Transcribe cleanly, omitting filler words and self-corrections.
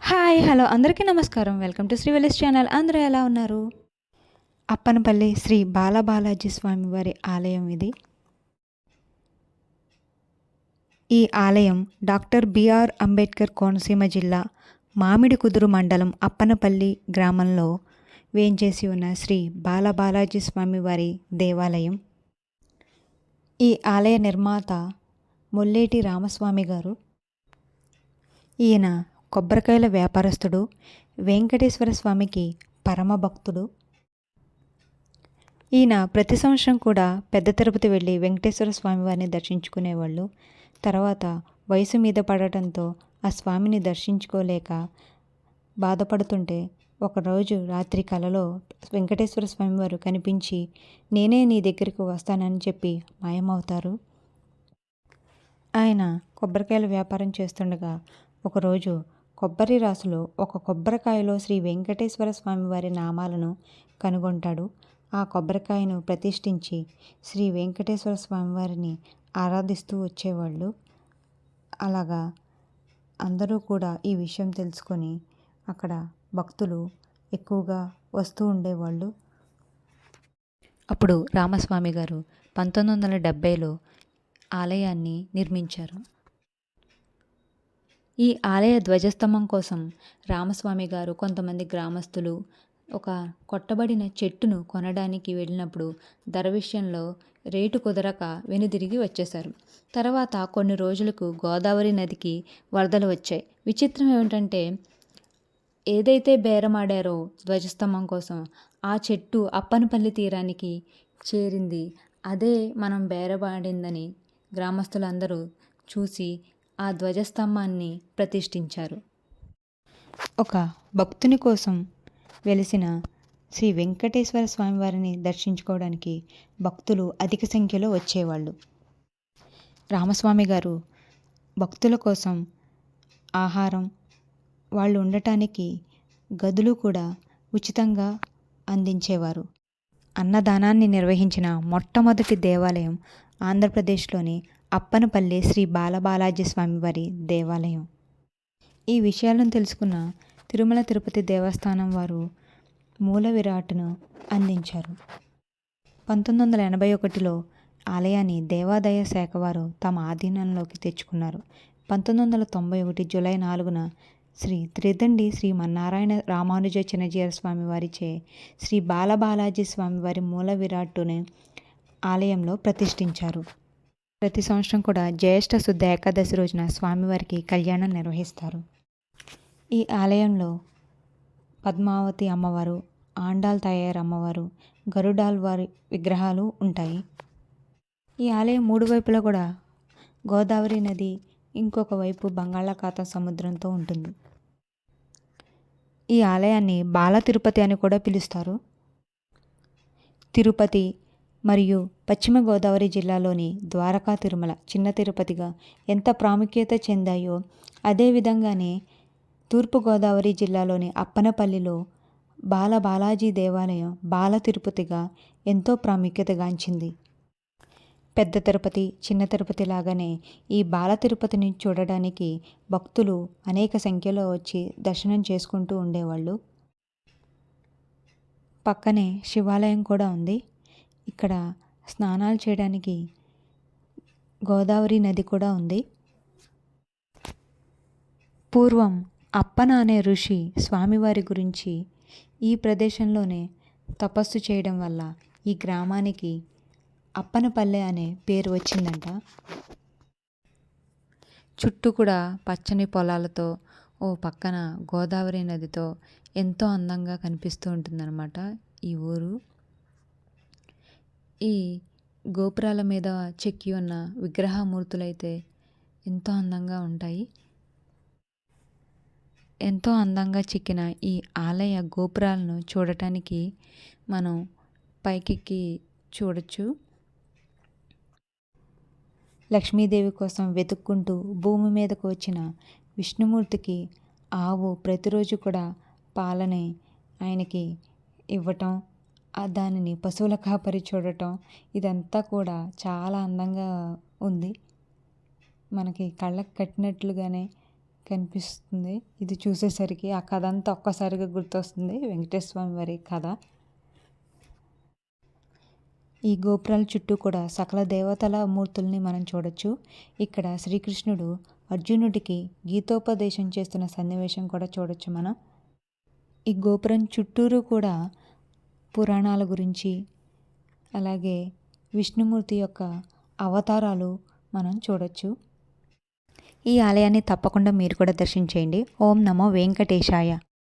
Hi! Hello! అందరికీ నమస్కారం. Welcome to Shri వెల్లీస్ ఛానల్. అందరూ ఎలా ఉన్నారు? అప్పనపల్లి శ్రీ బాలబాలాజీ స్వామి వారి ఆలయం ఇది. ఈ ఆలయం డాక్టర్ బిఆర్ అంబేద్కర్ కోనసీమ జిల్లా మామిడికుదురు మండలం అప్పనపల్లి గ్రామంలో వేంచేసి ఉన్న శ్రీ బాలబాలాజీ స్వామి వారి దేవాలయం. ఈ ఆలయ నిర్మాత మొల్లేటి రామస్వామి గారు. ఈయన కొబ్బరికాయల వ్యాపారస్తుడు, వెంకటేశ్వర స్వామికి పరమ భక్తుడు. ఈయన ప్రతి సంవత్సరం కూడా పెద్ద తిరుపతి వెళ్ళి వెంకటేశ్వర స్వామి వారిని దర్శించుకునేవాళ్ళు. తర్వాత వయసు మీద పడటంతో ఆ స్వామిని దర్శించుకోలేక బాధపడుతుంటే ఒకరోజు రాత్రి కలలో వెంకటేశ్వర స్వామి వారు కనిపించి నేనే నీ దగ్గరికి వస్తానని చెప్పి మాయమవుతారు. ఆయన కొబ్బరికాయల వ్యాపారం చేస్తుండగా ఒకరోజు కొబ్బరి రాసులో ఒక కొబ్బరికాయలో శ్రీ వెంకటేశ్వర స్వామి వారి నామాలను కనుగొంటాడు. ఆ కొబ్బరికాయను ప్రతిష్ఠించి శ్రీ వెంకటేశ్వర స్వామి వారిని ఆరాధిస్తూ వచ్చేవాళ్ళు. అలాగా అందరూ కూడా ఈ విషయం తెలుసుకొని అక్కడ భక్తులు ఎక్కువగా వస్తూ ఉండేవాళ్ళు. అప్పుడు రామస్వామి గారు 1970లో ఆలయాన్ని నిర్మించారు. ఈ ఆలయ ధ్వజస్తంభం కోసం రామస్వామి గారు కొంతమంది గ్రామస్తులు ఒక కొట్టబడిన చెట్టును కొనడానికి వెళ్ళినప్పుడు ధర విషయంలో రేటు కుదరక వెనుదిరిగి వచ్చేశారు. తర్వాత కొన్ని రోజులకు గోదావరి నదికి వరదలు వచ్చాయి. విచిత్రం ఏమిటంటే ఏదైతే బేరమాడారో ధ్వజస్తంభం కోసం ఆ చెట్టు అప్పనపల్లి తీరానికి చేరింది. అదే మనం బేరమాడిందని గ్రామస్తులందరూ చూసి ఆ ధ్వజస్తంభాన్ని ప్రతిష్ఠించారు. ఒక భక్తుని కోసం వెలిసిన శ్రీ వెంకటేశ్వర స్వామి వారిని దర్శించుకోవడానికి భక్తులు అధిక సంఖ్యలో వచ్చేవాళ్ళు. రామస్వామి గారు భక్తుల కోసం ఆహారం, వాళ్ళు ఉండటానికి గదులు కూడా ఉచితంగా అందించేవారు. అన్నదానాన్ని నిర్వహించిన మొట్టమొదటి దేవాలయం ఆంధ్రప్రదేశ్లోని అప్పనపల్లి శ్రీ బాలబాలాజీ స్వామి వారి దేవాలయం. ఈ విషయాలను తెలుసుకున్న తిరుమల తిరుపతి దేవస్థానం వారు మూల విరాట్ను అందించారు. 1981లో ఆలయాన్ని దేవాదాయ శాఖ వారు తమ ఆధీనంలోకి తెచ్చుకున్నారు. 1991 జూలై 4న శ్రీ త్రిదండి శ్రీమన్నారాయణ రామానుజ చిన్నజీయర స్వామి వారిచే శ్రీ బాలబాలాజీ స్వామి వారి మూల విరాట్టుని ఆలయంలో ప్రతిష్ఠించారు. ప్రతి సంవత్సరం కూడా జ్యేష్ఠ శుద్ధ ఏకాదశి రోజున స్వామివారికి కళ్యాణం నిర్వహిస్తారు. ఈ ఆలయంలో పద్మావతి అమ్మవారు, ఆండాల్ తయారు అమ్మవారు, గరుడాల్ వారి విగ్రహాలు ఉంటాయి. ఈ ఆలయం 3 వైపులా కూడా గోదావరి నది, ఇంకొక వైపు బంగాళాఖాతం సముద్రంతో ఉంటుంది. ఈ ఆలయాన్ని బాల తిరుపతి అని కూడా పిలుస్తారు. తిరుపతి మరియు పశ్చిమ గోదావరి జిల్లాలోని ద్వారకా తిరుమల చిన్న తిరుపతిగా ఎంత ప్రాముఖ్యత చెందాయో అదేవిధంగానే తూర్పుగోదావరి జిల్లాలోని అప్పనపల్లిలో బాలబాలాజీ దేవాలయం బాల తిరుపతిగా ఎంతో ప్రాముఖ్యతగాంచింది. పెద్ద తిరుపతి, చిన్న తిరుపతి లాగానే ఈ బాల తిరుపతిని చూడడానికి భక్తులు అనేక సంఖ్యలో వచ్చి దర్శనం చేసుకుంటూ ఉండేవాళ్ళు. పక్కనే శివాలయం కూడా ఉంది. ఇక్కడ స్నానాలు చేయడానికి గోదావరి నది కూడా ఉంది. పూర్వం అప్పన అనే ఋషి స్వామివారి గురించి ఈ ప్రదేశంలోనే తపస్సు చేయడం వల్ల ఈ గ్రామానికి అప్పనపల్లె అనే పేరు వచ్చిందంట. చుట్టూ కూడా పచ్చని పొలాలతో ఓ పక్కన గోదావరి నదితో ఎంతో అందంగా కనిపిస్తూ ఉంటుందన్నమాట ఈ ఊరు. ఈ గోపురాల మీద చెక్కి ఉన్న విగ్రహమూర్తులైతే ఎంతో అందంగా ఉంటాయి. ఎంతో అందంగా చెక్కిన ఈ ఆలయ గోపురాలను చూడటానికి మనం పైకెక్కి చూడొచ్చు. లక్ష్మీదేవి కోసం వెతుక్కుంటూ భూమి మీదకు వచ్చిన విష్ణుమూర్తికి ఆవు ప్రతిరోజు కూడా పాలని ఆయనకి ఇవ్వటం, దానిని పశువుల కాపరి చూడటం, ఇదంతా కూడా చాలా అందంగా ఉంది. మనకి కళ్ళకు కట్టినట్లుగానే కనిపిస్తుంది. ఇది చూసేసరికి ఆ కథ అంతా ఒక్కసారిగా గుర్తొస్తుంది, వెంకటేశ్వర స్వామి వారి కథ. ఈ గోపురాల చుట్టూ కూడా సకల దేవతల మూర్తుల్ని మనం చూడొచ్చు. ఇక్కడ శ్రీకృష్ణుడు అర్జునుడికి గీతోపదేశం చేస్తున్న సన్నివేశం కూడా చూడొచ్చు మనం. ఈ గోపురం చుట్టూరు కూడా పురాణాల గురించి, అలాగే విష్ణుమూర్తి యొక్క అవతారాలు మనం చూడొచ్చు. ఈ ఆలయాన్ని తప్పకుండా మీరు కూడా దర్శించేయండి. ఓం నమో వెంకటేశాయ.